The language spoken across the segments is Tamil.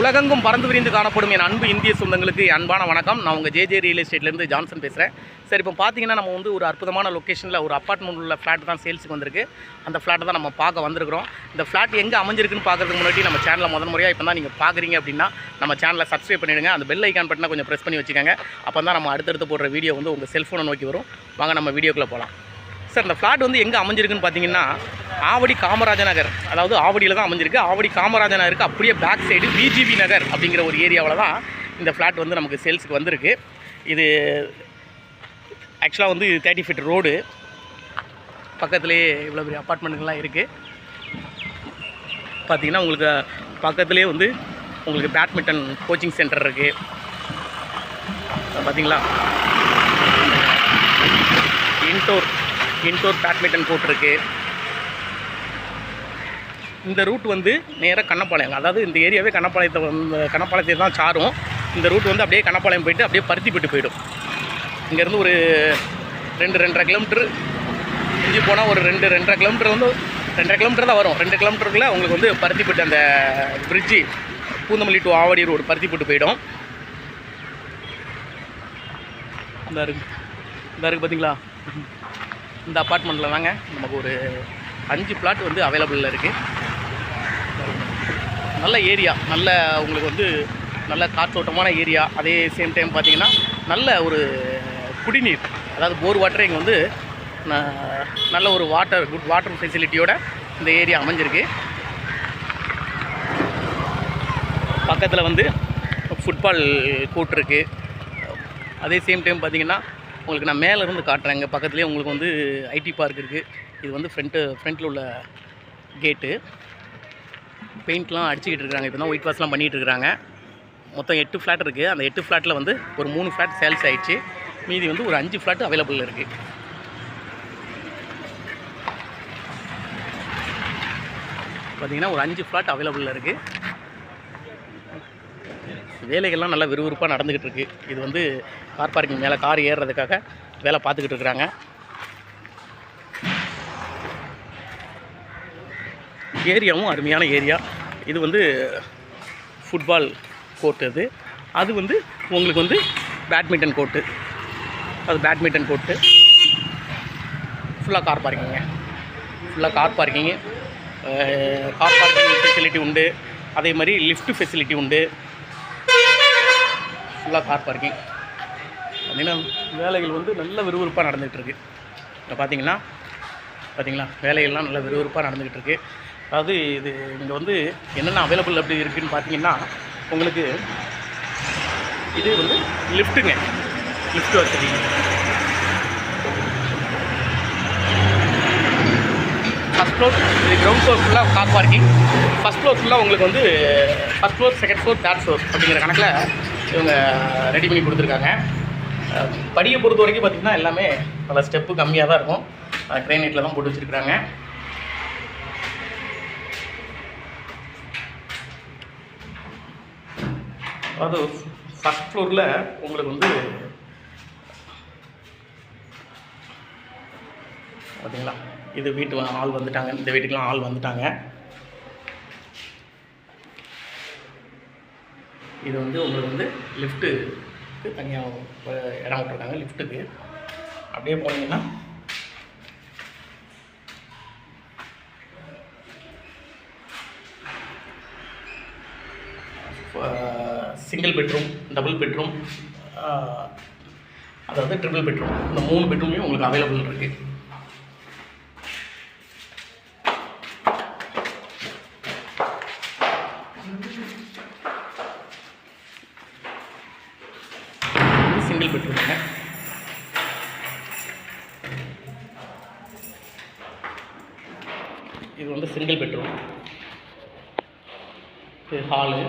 உலகெங்கும் பறந்து விரிந்து காணப்படும் என் அன்பு இந்திய சொந்தங்களுக்கு அன்பான வணக்கம். நான் உங்கள் ஜேஜே ரியல் எஸ்டேட்லேருந்து ஜான்சன் பேசுகிறேன். சரி, இப்போ பார்த்தீங்கன்னா நம்ம வந்து ஒரு அற்புதமான லொக்கேஷனில் ஒரு அப்பார்ட்மெண்ட் உள்ள ஃப்ளாட் தான் சேல்ஸுக்கு வந்திருக்கு. அந்த ஃப்ளாட்டை தான் நம்ம பார்க்க வந்திருக்கிறோம். இந்த ஃப்ளாட் எங்கே அமைஞ்சிருக்குன்னு பார்க்குறதுக்கு முன்னாடி நம்ம சேனலை முறையாக இப்போ தான் நீங்கள் பார்க்குறீங்க அப்படின்னா நம்ம சேனலை சப்ஸ்கிரைப் பண்ணிவிடுங்க. அந்த பெல் ஐக்கான் பட்டனை கொஞ்சம் ப்ரெஸ் பண்ணி வச்சுக்கோங்க. அப்போ தான் நம்ம அடுத்தடுத்து போடுற வீடியோ வந்து உங்கள் செல்ஃபோனை நோக்கி வரும். வாங்க நம்ம வீடியோக்குள்ளே போகலாம். சார், இந்த ஃப்ளாட் வந்து எங்கே அமைஞ்சிருக்குன்னு பார்த்தீங்கன்னா ஆவடி காமராஜர் நகர், அதாவது ஆவடியில் தான் அமைஞ்சிருக்கு. ஆவடி காமராஜர் நகருக்கு அப்படியே பேக் சைடு பிஜிபி நகர் அப்படிங்கிற ஒரு ஏரியாவில் தான் இந்த ஃப்ளாட் வந்து நமக்கு சேல்ஸுக்கு வந்திருக்கு. இது ஆக்சுவலாக வந்து 30 ஃபீட் ரோடு, பக்கத்துலேயே இவ்வளோ பெரிய அப்பார்ட்மெண்ட்டுங்கள்லாம் இருக்குது. பார்த்திங்கன்னா உங்களுக்கு பக்கத்துலேயே வந்து உங்களுக்கு பேட்மிண்டன் கோச்சிங் சென்டர் இருக்குது. பார்த்திங்களா, இன்டோர் பேட்மிண்டன் கோர்ட் இருக்குது. இந்த ரூட் வந்து நேராக கண்ணப்பாளையம், அதாவது இந்த ஏரியாவே கண்ணப்பாளையத்தை தான் சாரும். இந்த ரூட் வந்து அப்படியே கண்ணப்பாளையம் போய்ட்டு அப்படியே பருத்திப்பட்டு போய்டும். இங்கேருந்து ஒரு 2-2.5 கிலோமீட்டர் இஞ்சி போனால் ஒரு 2-2.5 கிலோமீட்டர் வந்து 2.5 கிலோமீட்டர் தான் வரும். 2 கிலோமீட்டருக்குள்ளே உங்களுக்கு வந்து பருத்திப்பட்டு அந்த bridge Poonamallee to Avadi road Paruthipattu போய்டும். இந்த இருக்குது பார்த்தீங்களா, இந்த அப்பார்ட்மெண்ட்டில் தாங்க நமக்கு ஒரு 5 பிளாட் வந்து அவைலபிளில் இருக்குது. நல்ல ஏரியா, நல்ல உங்களுக்கு வந்து நல்ல காற்றோட்டமான ஏரியா. அதே சேம் டைம் பார்த்திங்கன்னா நல்ல ஒரு குடிநீர், அதாவது போர் வாட்டர் இங்கே வந்து நல்ல ஒரு குட் வாட்டர் ஃபெசிலிட்டியோட இந்த ஏரியா அமைஞ்சிருக்கு. பக்கத்தில் வந்து ஃபுட்பால் கோர்ட் இருக்குது. அதே சேம் டைம் பார்த்திங்கன்னா உங்களுக்கு நான் மேலேருந்து காட்டுறேங்க. பக்கத்துலேயே உங்களுக்கு வந்து ஐடி பார்க் இருக்குது. இது வந்து ஃப்ரண்ட்டில் உள்ள கேட்டு. பெயிண்ட்லாம் அடிச்சுக்கிட்டு இருக்காங்க. இப்போ தான் ஒயிட் வாஷ்லாம் பண்ணிகிட்டு இருக்கிறாங்க. மொத்தம் 8 ஃப்ளாட் இருக்குது. அந்த 8 ஃப்ளாட்டில் வந்து ஒரு 3 ஃப்ளாட் சேல்ஸ் ஆகிடுச்சு. மீதி வந்து ஒரு 5 ஃப்ளாட் அவைலபிள் இருக்குது. பார்த்திங்கன்னா ஒரு 5 ஃப்ளாட் அவைலபிளில் இருக்குது. வேலைகள்லாம் நல்லா விறுவிறுப்பாக நடந்துக்கிட்டு இருக்குது. இது வந்து கார் பார்க்கிங் மேலே கார் ஏறுறதுக்காக வேலை பார்த்துக்கிட்டு இருக்கிறாங்க. ஏரியாவும் அருமையான ஏரியா. இது வந்து ஃபுட்பால் கோர்ட்டு, அது வந்து உங்களுக்கு வந்து பேட்மிண்டன் கோர்ட்டு. ஃபுல்லாக கார் பார்க்கிங்க, கார் பார்க்கிங் ஃபெசிலிட்டி உண்டு. அதே மாதிரி லிஃப்ட் ஃபெசிலிட்டி உண்டு. ஃபுல்லாக கார் பார்க்கிங். அப்படின்னா வேலைகள் வந்து நல்ல விறுவிறுப்பாக நடந்துகிட்ருக்கு. இப்போ பார்த்தீங்களா வேலைகள்லாம் நல்ல விறுவிறுப்பாக நடந்துக்கிட்டு இருக்குது. அதாவது இது இங்கே வந்து என்னென்ன அவைலபிள் அப்படி இருக்குதுன்னு பார்த்தீங்கன்னா உங்களுக்கு இது வந்து லிஃப்ட்டுங்க, லிஃப்ட் வசதி. ஃபஸ்ட் ஃப்ளோர், இது கிரவுண்ட் ஃப்ளோர் ஃபுல்லாக கார் பார்க்கிங். ஃபஸ்ட் ஃப்ளோர் ஃபுல்லாக உங்களுக்கு வந்து first floor, second floor, third floor அப்படிங்கிற கணக்கில் இவங்க ரெடி பண்ணி கொடுத்துருக்காங்க. படியை பொறுத்த வரைக்கும் பார்த்திங்கன்னா எல்லாமே நல்ல ஸ்டெப்பு கம்மியாக தான் இருக்கும். கிரைனைட்டில் தான் போட்டு வச்சுருக்குறாங்க. அதாவது ஃபஸ்ட் ஃப்ளோரில் உங்களுக்கு வந்து பார்த்தீங்களா, இது வீட்டு ஆள் வந்துட்டாங்க. இந்த வீட்டுக்கெலாம் ஆள் வந்துட்டாங்க. இது வந்து உங்களுக்கு வந்து லிஃப்ட்டுக்கு தனியாக இடம் விட்டுருக்காங்க. லிஃப்ட்டுக்கு அப்படியே போனீங்கன்னா சிங்கிள் பெட்ரூம், டபுள் பெட்ரூம், அதாவது ட்ரிபிள் பெட்ரூம், இந்த 3 பெட்ரூம்லேயும் உங்களுக்கு அவைலபிள் இருக்குது. சிங்கிள் பெட்ரூமுங்க. இது வந்து சிங்கிள் பெட்ரூம். இது ஹாலு.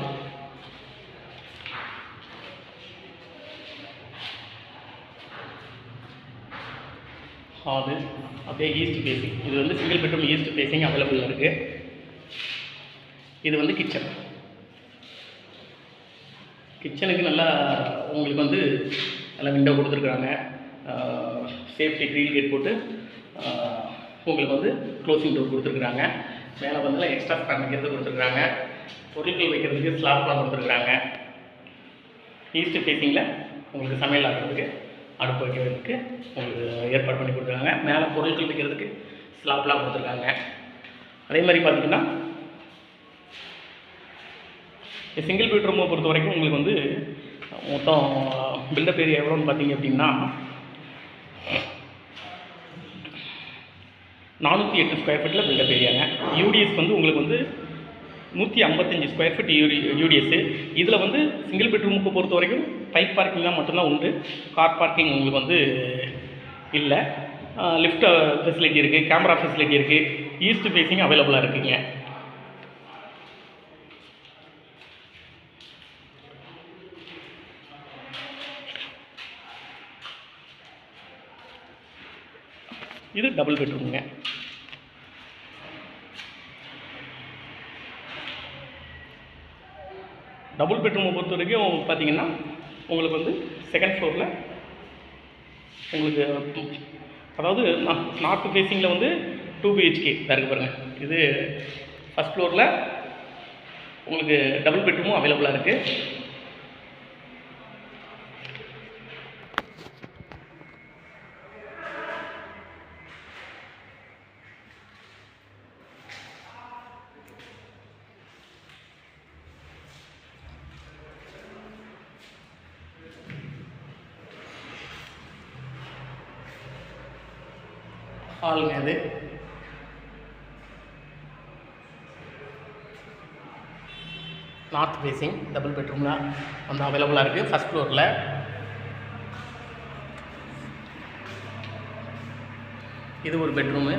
அப்படியே ஈஸ்ட் ஃபேஸிங். இது வந்து single bedroom east facing available இருக்குது. இது வந்து கிச்சனுக்கு நல்லா உங்களுக்கு வந்து நல்லா விண்டோ கொடுத்துருக்குறாங்க. சேஃப்டி க்ரீல் கேட் போட்டு உங்களுக்கு வந்து க்ளோசிங் டோர் கொடுத்துருக்குறாங்க. மேலே வந்து எக்ஸ்ட்ரா ஃபேன் வைக்கிறது கொடுத்துருக்குறாங்க. பொருட்கள் வைக்கிறதுக்கு ஸ்லாப்லாம் கொடுத்துருக்குறாங்க. ஈஸ்ட் ஃபேஸிங்கில் உங்களுக்கு சமையல் ஆகிறதுக்கு அடுப்பு வைக்கிறதுக்கு உங்களுக்கு ஏற்பாடு பண்ணி கொடுத்துருக்காங்க. மேலே பொருட்கள் வைக்கிறதுக்கு ஸ்லாப்லாம் கொடுத்துருக்காங்க. அதே மாதிரி பார்த்திங்கன்னா சிங்கிள் பெட்ரூமை பொறுத்த வரைக்கும் உங்களுக்கு வந்து மொத்தம் பில்டப் ஏரியா எவ்வளோன்னு பார்த்தீங்க அப்படின்னா 408 ஸ்கொயர் ஃபீட்டில் பில்டப் ஏரியாங்க. யூடிஎஸ் வந்து உங்களுக்கு வந்து 155 ஸ்கொயர் ஃபீட் யூடிஎஸ்ஸு. இதில் வந்து சிங்கிள் பெட்ரூமுக்கு பொறுத்த வரைக்கும் பைக் பார்க்கிங் தான் மட்டும்தான் உண்டு. கார் பார்க்கிங் உங்களுக்கு வந்து இல்லை. லிஃப்ட் ஃபெசிலிட்டி இருக்குது, கேமரா ஃபெசிலிட்டி இருக்குது, ஈஸ்ட் ஃபேஸிங் அவைலபிளாக இருக்குங்க. இது டபுள் பெட்ரூமுங்க. டபுள் பெட்ரூமை பொறுத்த வரைக்கும் பார்த்தீங்கன்னா உங்களுக்கு வந்து செகண்ட் ஃப்ளோரில் உங்களுக்கு அதாவது நார்த் ஃபேஸிங்கில் வந்து 2 BHK இருக்குது பாருங்கள். இது ஃபஸ்ட் ஃப்ளோரில் உங்களுக்கு டபுள் பெட்ரூமும் அவைலபிளாக இருக்குது. ஹாலுங்க அது. நார்த் ஃபேஸிங் டபுள் பெட்ரூமில் வந்து அவைலபிளாக இருக்குது ஃபஸ்ட் ஃப்ளோரில். இது ஒரு பெட்ரூமு.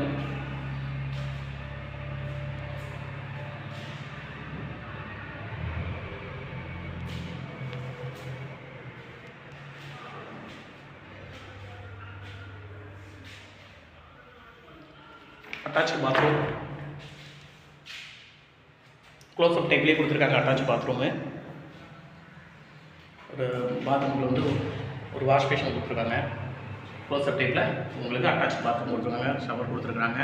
அட்டாச் பாத்ரூம் க்ளோஸ்அப் டைப்லேயே கொடுத்துருக்காங்க. Attach bathroom. ஒரு பாத்ரூமில் வந்து ஒரு வாஷ் பேஷன் கொடுத்துருக்காங்க. க்ளோஸ்அப் டைப்பில் உங்களுக்கு அட்டாச் பாத்ரூம் கொடுத்துருக்காங்க. ஷவர் கொடுத்துருக்குறாங்க.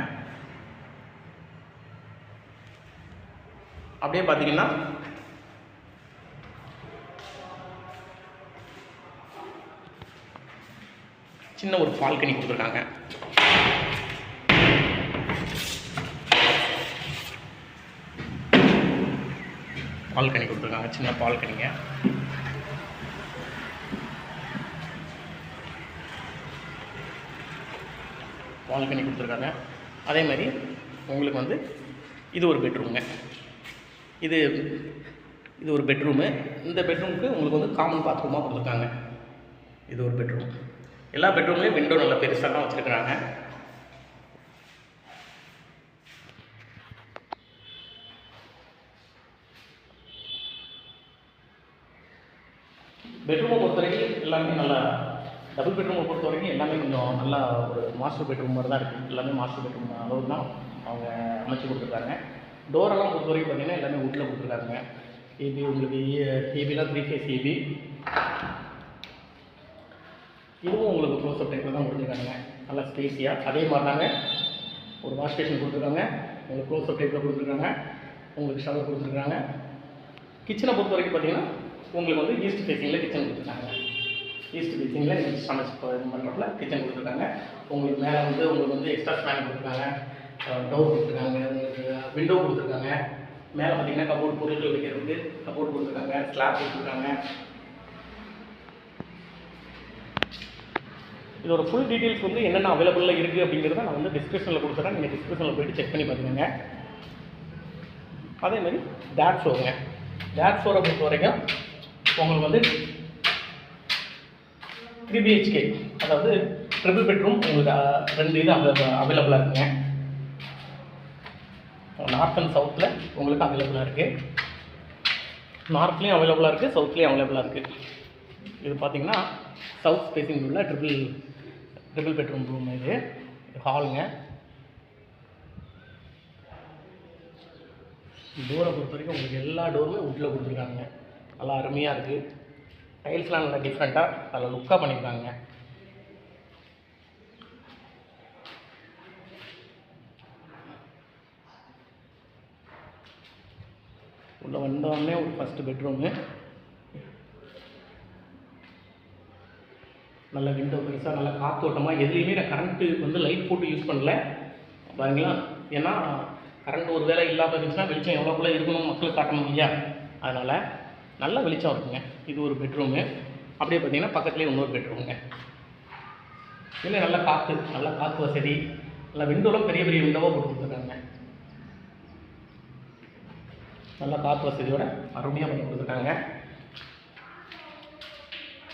அப்படியே பார்த்தீங்கன்னா சின்ன ஒரு பால்கனி கொடுத்துருக்காங்க. பால்கனி கொடுத்துருக்காங்க, சின்ன பால்கனிங்க. பால்கனி கொடுத்துருக்காங்க. அதே மாதிரி உங்களுக்கு வந்து இது ஒரு பெட்ரூமுங்க. இது ஒரு பெட்ரூமு. இந்த பெட்ரூமுக்கு உங்களுக்கு வந்து காமன் பாத்ரூமாக கொடுத்துருக்காங்க. இது ஒரு பெட்ரூம். எல்லா பெட்ரூம்லேயும் விண்டோ நல்லா பெருசாக தான் வச்சுருக்குறாங்க. பெட்ரூமை பொறுத்த வரைக்கும் எல்லாமே நல்லா டபுள் பெட்ரூமை பொறுத்த வரைக்கும் எல்லாமே கொஞ்சம் நல்லா ஒரு மாஸ்டர் பெட்ரூம் மாதிரி தான் இருக்குது. எல்லாமே மாஸ்டர் பெட்ரூம் அளவு தான் அவங்க அமைச்சு கொடுத்துருக்காங்க. டோரெல்லாம் பொறுத்த வரைக்கும் பார்த்திங்கன்னா எல்லாமே வுட்டில் கொடுத்துருக்காங்க. ஏபி உங்களுக்கு ஏபிலாம் 3 ஃபேஸ் ஏபி. இதுவும் உங்களுக்கு க்ளோஸ்அப் டைப்பில் தான் கொடுத்துருக்காங்க. நல்லா ஸ்பேஸியாக அதே மாதிரி தாங்க ஒரு வாஷ் ஸ்டேஷன் கொடுத்துருக்காங்க. உங்களுக்கு க்ளோஸ்அப் டைப்பில் கொடுத்துருக்காங்க. உங்களுக்கு ஷவர் கொடுத்துருக்காங்க. கிச்சனை பொறுத்த வரைக்கும் பார்த்திங்கன்னா உங்களுக்கு வந்து ஈஸ்ட் ஃபேஸிங்கில் கிச்சன் கொடுத்துருக்காங்க. ஈஸ்ட் ஃபேஸிங்கில் சமைச்சு பண்ணுறப்பல கிச்சன் கொடுத்துருக்காங்க. உங்களுக்கு மேலே வந்து உங்களுக்கு வந்து எக்ஸ்ட்ரா ஸ்பேன் கொடுத்துருக்காங்க. டோர் கொடுத்துருக்காங்க. உங்களுக்கு விண்டோ கொடுத்துருக்காங்க. மேலே பார்த்தீங்கன்னா கபோர்ட் பொருட்கள் வைக்கிறதுக்கு கபோர்ட் கொடுத்துருக்காங்க. ஸ்லாப் கொடுத்துருக்காங்க. இதோட ஃபுல் டீட்டெயில்ஸ் வந்து என்னென்ன அவைலபிளில் இருக்குது அப்படிங்கிறத நான் வந்து டிஸ்கிரிப்ஷனில் கொடுத்துறேன். நீங்கள் டிஸ்கிரிப்ஷனில் போய்ட்டு செக் பண்ணி பார்த்துக்கோங்க. அதேமாதிரி டேட் ஃப்ளோருங்க. டேட் ஃப்ளோரை பொறுத்த வரைக்கும் உங்களுக்கு வந்து 3 BHK அதாவது ட்ரிபிள் பெட்ரூம் உங்களுக்கு 2 இது அவைலபிளாக இருக்குங்க. நார்த் அண்ட் சவுத்தில் உங்களுக்கு அவைலபிளாக இருக்குது. நார்த்லேயும் அவைலபிளாக இருக்குது, சவுத்லேயும் அவைலபிளாக இருக்குது. இது பார்த்திங்கன்னா சவுத் ஃபேஸிங் உள்ள ட்ரிபிள் பெட்ரூம் ரூம். இது ஹாலுங்க. டோரை பொறுத்த வரைக்கும் உங்களுக்கு எல்லா டோருமே வுட்டில் கொடுத்துருக்காங்க. நல்லா அருமையாக இருக்குது. டைல்ஸ்லாம் நல்லா டிஃப்ரெண்ட்டாக நல்லா லுக்காக பண்ணியிருக்காங்க. உள்ளே வந்தோடனே ஒரு ஃபஸ்ட்டு பெட்ரூமு, நல்ல விண்டோ பெருசாக நல்லா காற்றோட்டமாக. எதுலேயுமே நான் கரண்ட்டு வந்து லைட் போட்டு யூஸ் பண்ணல பாருங்களா. ஏன்னா கரண்ட் ஒரு வேளை இல்லாமல் இருந்துச்சுன்னா வெளிச்சம் எவ்வளோக்குள்ளே இருக்கணும் மக்களுக்கு காட்டணும் இல்லையா, அதனால் நல்ல வெளிச்சம் இருக்குங்க. இது ஒரு பெட்ரூமு. அப்படியே பார்த்தீங்கன்னா பக்கத்துலேயே இன்னொரு பெட்ரூமுங்க. இல்லை நல்ல காற்று வசதி, நல்லா விண்டோலாம் பெரிய பெரிய விண்டோவாக போட்டு கொடுத்துருக்காங்க. நல்லா காற்று வசதியோட அருமையாக பண்ணி கொடுத்துருக்காங்க.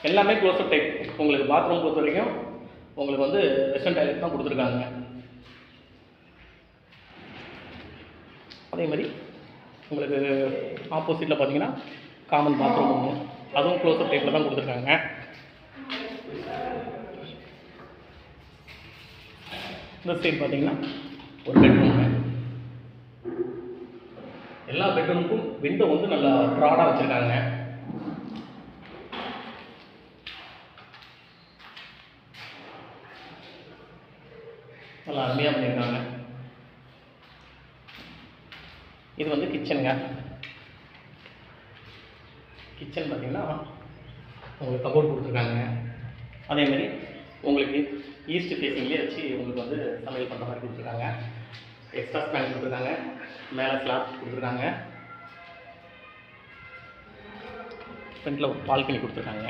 எல்லாமே க்ளோஸ்அப் டைப். உங்களுக்கு பாத்ரூம் பொறுத்த வரைக்கும் உங்களுக்கு வந்து வெஸ்டர்ன் டாய்லெட் தான் கொடுத்துருக்காங்க. அதே மாதிரி உங்களுக்கு ஆப்போசிட்டில் பார்த்தீங்கன்னா காமன் பாத்ரூம் ஒன்று, அதுவும் க்ளோஸ்அப் டைப்பில் தான் கொடுத்துருக்காங்க. இந்த சைடு பார்த்தீங்கன்னா ஒரு பெட்ரூமு. எல்லா பெட்ரூமுக்கும் விண்டோ வந்து நல்லா ப்ராடாக வச்சுருக்காங்க. நல்லா அருமையாக பண்ணியிருக்காங்க. இது வந்து கிச்சனுங்க. கிச்சன் பார்த்தீங்கன்னா உங்களுக்கு கபோர்ட் கொடுத்துருக்காங்க. அதேமாதிரி உங்களுக்கு ஈஸ்ட் ஃபேஸிங்லேயே வச்சு உங்களுக்கு வந்து சமையல் பண்ணுற மாதிரி கொடுத்துருக்காங்க. எக்ஸ்ட்ரா ஸ்பேன் கொடுத்துருக்காங்க. மேலே ஸ்லாப் கொடுத்துருக்காங்க. ஃப்ரண்ட்டில் ஒரு பால்கனி கொடுத்துருக்காங்க.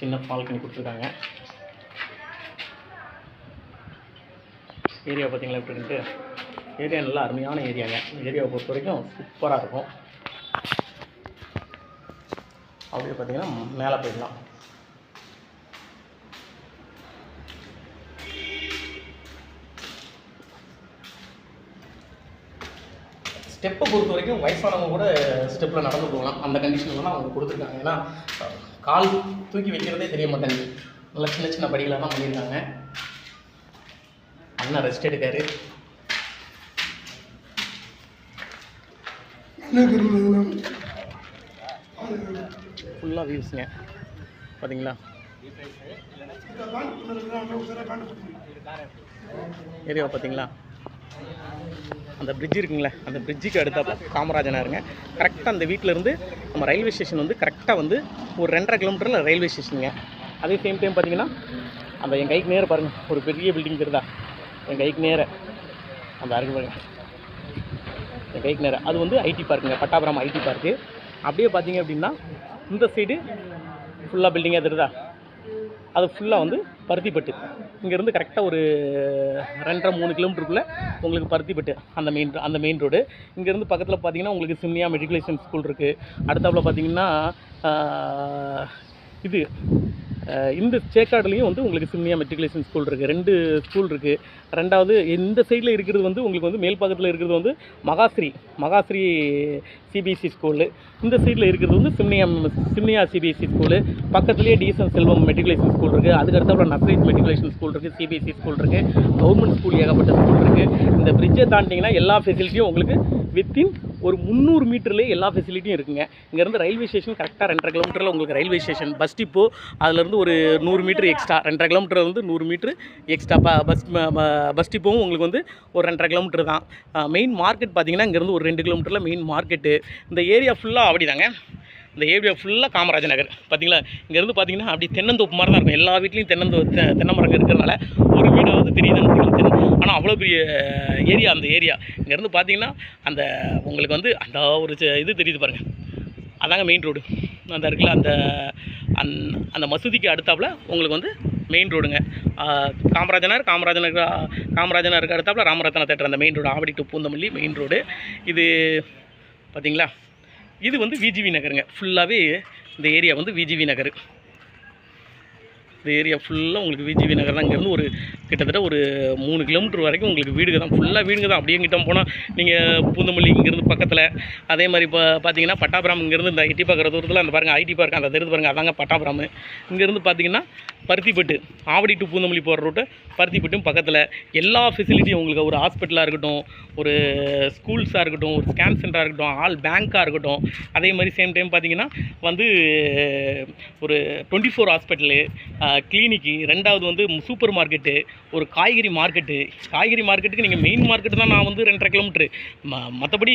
சின்ன பால்கனி கொடுத்துருக்காங்க. ஏரியா பார்த்தீங்களா எப்படி இருக்குது? ஏரியா நல்லா அருமையான ஏரியாங்க. ஏரியாவை பொறுத்த வரைக்கும் சூப்பராக இருக்கும். அப்படியே பார்த்தீங்கன்னா மேலே போயிடலாம். ஸ்டெப்பை பொறுத்த வரைக்கும் வயசானவங்க கூட ஸ்டெப்பில் நடந்து போகலாம். அந்த கண்டிஷன்லாம் அவங்க கொடுத்துருக்காங்க. ஏன்னா கால் தூக்கி வைக்கிறதே தெரிய மாட்டேங்குது. நல்லா சின்ன சின்ன படிகளாக தான் பண்ணியிருக்காங்க. அண்ணா ரெஸ்ட் எடுக்காரு. ஃபுல்லாக வியூஸுங்க பார்த்தீங்களா. ஏரியா பார்த்தீங்களா. அந்த பிரிட்ஜ் இருக்குங்களே, அந்த பிரிட்ஜுக்கு அடுத்தாப்புல காமராஜ நகருங்க. கரெக்டாக அந்த வீட்டிலேருந்து நம்ம ரயில்வே ஸ்டேஷன் வந்து கரெக்டாக வந்து ஒரு 2.5 கிலோமீட்டரில் ரயில்வே ஸ்டேஷனுங்க. அதே சேம் டைம் பார்த்தீங்கன்னா அந்த என் கைக்கு நேர பாருங்கள் ஒரு பெரிய பில்டிங் தெரியுதா, என் கைக்கு நேர அந்த அருக்கு பாருங்கள், என் கைக்கு நேர அது வந்து ஐடி பார்க்குங்க, பட்டாபுரம் ஐடி பார்க்கு. அப்படியே பார்த்தீங்க அப்படின்னா இந்த சைடு ஃபுல்லாக பில்டிங்காக தெரியுதா, அது ஃபுல்லாக வந்து பருத்திப்பட்டு. இங்கேருந்து கரெக்டாக ஒரு 2.5-3 கிலோமீட்டருக்குள்ளே உங்களுக்கு பருத்திப்பட்டு அந்த மெயின் ரோடு. இங்கேருந்து பக்கத்தில் பார்த்தீங்கன்னா உங்களுக்கு சிம்னியா மெட்ரிகுலேஷன் ஸ்கூல் இருக்குது. அடுத்தாப்புல பார்த்தீங்கன்னா இது இந்த சேக்காடுலேயும் வந்து உங்களுக்கு சிம்னியா மெட்ரிகுலேஷன் ஸ்கூல் இருக்குது. 2 ஸ்கூல் இருக்குது. ரெண்டாவது இந்த சைடில் இருக்கிறது வந்து உங்களுக்கு வந்து மேல் பக்கத்தில் இருக்கிறது வந்து மகாஸ்ரீ சிபிஎஸ்சி ஸ்கூலு. இந்த சைடில் இருக்கிறது வந்து சிம்னியா சிபிஎஸ்சி ஸ்கூலு. பக்கத்துலேயே டிஎஸ்என் செல்வம் மெட்ரிகுலேஷன் ஸ்கூல் இருக்குது. அதுக்கு அடுத்தாப்புல நர்சரேஜ் மெட்ரிகுலேஷன் ஸ்கூல் இருக்குது. சிபிஎஸ்சி ஸ்கூல் இருக்குது. கவர்மெண்ட் ஸ்கூல் ஏகப்பட்ட ஸ்கூல் இருக்குது. இந்த பிரிட்ஜை தாண்டிங்கன்னா எல்லா ஃபெசிலிட்டியும் உங்களுக்கு வித்தின் ஒரு 300 மீட்டர்லேயே எல்லா ஃபெசிலிட்டியும் இருக்குங்க. இங்கேருந்து ரயில்வே ஸ்டேஷன் கரெக்டாக 2.5 கிலோமீட்டரில் உங்களுக்கு ரயில்வே ஸ்டேஷன், பஸ் டிப்போ அதுலேருந்து ஒரு 100 மீட்டர் எக்ஸ்ட்ரா, 2.5 கிலோமீட்டர் வந்து 100 மீட்டர் எக்ஸ்ட்ரா. பஸ் டிப்போவும் உங்களுக்கு வந்து ஒரு 2.5 கிலோமீட்டர் தான். மெயின் மார்க்கெட் பார்த்தீங்கன்னா இங்கேருந்து ஒரு 2 கிலோமீட்டரில் மெயின் மார்க்கெட்டு. இந்த ஏரியா ஃபுல்லாக அப்படி தாங்க. இந்த ஏரியா ஃபுல்லாக காமராஜ நகர் பார்த்தீங்களா. இங்கேருந்து பார்த்தீங்கன்னா அப்படி தென்னந்தோப்பு மாதிரி தான் இருக்கும். எல்லா வீட்லேயும் தென்னை மரம் இருக்கிறதுனால ஒரு வீடாவது தெரியுதுன்னு ஆனால் அவ்வளோ பெரிய ஏரியா அந்த ஏரியா. இங்கேருந்து பார்த்தீங்கன்னா அந்த உங்களுக்கு வந்து அந்த ஒரு இது தெரியுது பாருங்கள், அதாங்க மெயின் ரோடு. அந்த இருக்குல்ல அந்த மசூதிக்கு அடுத்தாப்புல உங்களுக்கு வந்து மெயின் ரோடுங்க. காமராஜ நகருக்கு அடுத்தாப்புல ராமரத்னா தேட்டர், அந்த main road Avadi to Poonamallee main road. இது பார்த்தீங்களா, இது வந்து விஜிவி நகருங்க. ஃபுல்லாகவே இந்த ஏரியா வந்து விஜிவி நகர். இந்த ஏரியா ஃபுல்லாக உங்களுக்கு விஜிவி நகர் தான். இங்கேருந்து ஒரு கிட்டத்தட்ட ஒரு 3 கிலோமீட்டர் வரைக்கும் உங்களுக்கு வீடுங்க தான், ஃபுல்லாக வீடுங்க தான். அப்படியே கிட்ட போனால் நீங்கள் பூந்தமல்லி இங்கேருந்து பக்கத்தில். அதே மாதிரி இப்போ பார்த்தீங்கன்னா பட்டாபுரம் இங்கேருந்து இந்த ஐடி பார்க்குற தூரத்தில் அந்த பாருங்கள் ஐடி பார்க் அந்த தெரிந்து பாருங்கள், அதாங்க பட்டாபுரம். இங்கேருந்து பார்த்தீங்கன்னா பருத்திப்பட்டு ஆவடி டு பூந்தமல்லி போகிற ரூட்டு பருத்திப்பட்டும் பக்கத்தில். எல்லா ஃபெசிலிட்டியும் உங்களுக்கு ஒரு ஹாஸ்பிட்டலாக இருக்கட்டும், ஒரு ஸ்கூல்ஸாக இருக்கட்டும், ஒரு ஸ்கேன் சென்டராக இருக்கட்டும், ஆல் பேங்க்காக இருக்கட்டும். அதே மாதிரி சேம் டைம் பார்த்தீங்கன்னா வந்து ஒரு 24 ஹாஸ்பிட்டலு, கிளினிக்கு, ரெண்டாவது வந்து சூப்பர் மார்க்கெட்டு, ஒரு காய்கறி மார்க்கெட்டுக்கு நீங்கள் மெயின் மார்க்கெட்டு தான் நான் வந்து 2.5 கிலோமீட்ரு. மற்றபடி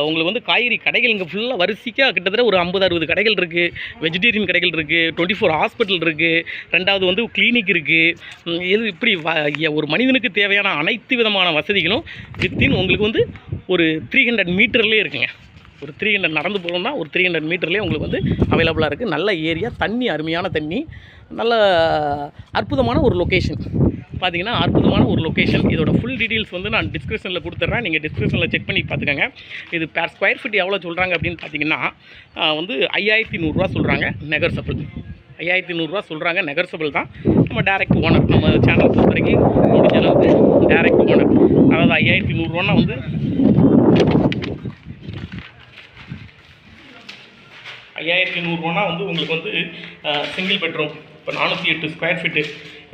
உங்களுக்கு வந்து காய்கறி கடைகள் இங்கே ஃபுல்லாக வரிசைக்காக கிட்டத்தட்ட ஒரு 50-60 கடைகள் இருக்குது. வெஜிடேரியன் கடைகள் இருக்குது, 24 ஹாஸ்பிட்டல் இருக்குது, ரெண்டாவது வந்து கிளினிக் இருக்குது. இது இப்படி ஒரு மனிதனுக்கு தேவையான அனைத்து விதமான வசதிகளும் வித்தின் உங்களுக்கு வந்து ஒரு 300 மீட்டர்லேயே இருக்குங்க. ஒரு 300 நடந்து போகிறோம்னா ஒரு 300 மீட்டர்லேயே உங்களுக்கு வந்து அவைலபிளாக இருக்குது. நல்ல ஏரியா, தண்ணி அருமையான தண்ணி, நல்ல அற்புதமான ஒரு லொக்கேஷன். பார்த்தீங்கன்னா அற்புதமான ஒரு லொக்கேஷன். இதோட ஃபுல் டீட்டெயில்ஸ் வந்து நான் டிஸ்கிரிப்ஷனில் கொடுத்துட்றேன். நீங்கள் டிஸ்கிரிப்ஷனில் செக் பண்ணி பார்த்துக்கோங்க. இது per ஸ்கொயர் ஃபீட் எவ்வளோ சொல்கிறாங்க அப்படின்னு பார்த்தீங்கன்னா வந்து 5100 சொல்கிறாங்க. நெகர்சபிள் 5100 சொல்கிறாங்க. நெகர்சபிள் தான். நம்ம டேரெக்ட் ஓனர், நம்ம சேனல் பொறுத்த வரைக்கும் முடிஞ்ச அளவுக்கு டேரெக்ட் ஓனர். அதாவது 5100 வந்து 5100 வந்து உங்களுக்கு வந்து சிங்கிள் பெட்ரூம். இப்போ 408 ஸ்கொயர் ஃபீட்டு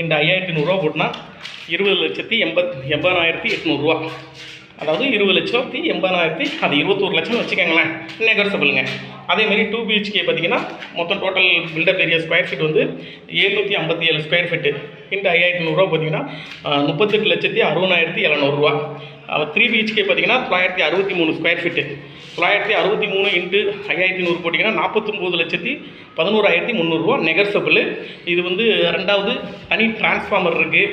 இந்த 5100 போட்டுனா 20,80,800. அதாவது 20,80,000, அது 21 லட்சம் வச்சுக்கோங்களேன். நெகர்சபிளுங்க. அதேமாதிரி 2 BHK பார்த்தீங்கன்னா மொத்தம் total built up area square feet வந்து 757 ஸ்கொயர் ஃபீட்டு. இந்த 5100 பார்த்தீங்கன்னா 38,60,700. 3 BHK பார்த்தீங்கன்னா 963 ஸ்கொயர் ஃபீட்டு. 963 இன்ட்டு 5100 போட்டிங்கன்னா 49,11,300 நெகர்சபிள். இது வந்து ரெண்டாவது தனி டிரான்ஸ்ஃபார்மர் இருக்குது,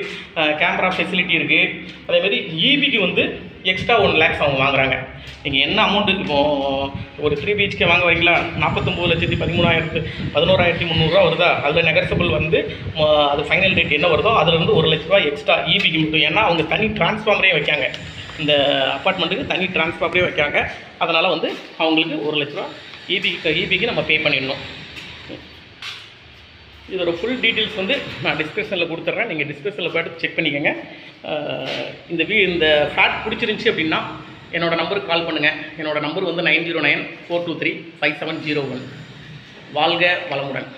கேமரா ஃபெசிலிட்டி இருக்குது. அதேமாதிரி ஈபிக்கு வந்து எக்ஸ்ட்ரா 1 lakhs அவங்க வாங்குறாங்க. நீங்கள் என்ன அமௌண்ட்டு இப்போது ஒரு 3 BHK வாங்க வரீங்களா, 49,13,300 வருதா, அதில் நெகர்சபிள் வந்து அது ஃபைனல் ரேட் என்ன வருதோ அதிலிருந்து 1 லட்ச ரூபா எக்ஸ்ட்ரா ஈபிக்கு மட்டும். ஏன்னா அவங்க தனி டிரான்ஸ்ஃபார்மரே வைக்காங்க, இந்த அப்பார்ட்மெண்ட்டுக்கு தனி டிரான்ஸ்ஃபார்மரே வைக்காங்க. அதனால் வந்து அவங்களுக்கு 1 லட்ச ரூபா ஈபிக்கு நம்ம பே பண்ணிடணும். இதோட ஃபுல் டீட்டெயில்ஸ் வந்து நான் டிஸ்கிரிப்ஷனில் கொடுத்துட்றேன். நீங்கள் டிஸ்கிரிப்ஷனில் போய்ட்டு செக் பண்ணிக்கோங்க. இந்த ஃப்ளாட் பிடிச்சிருந்துச்சி அப்படின்னா என்னோடய நம்பருக்கு கால் பண்ணுங்கள். என்னோடய நம்பர் வந்து 909-423-5701. வாழ்க வளமுடன்.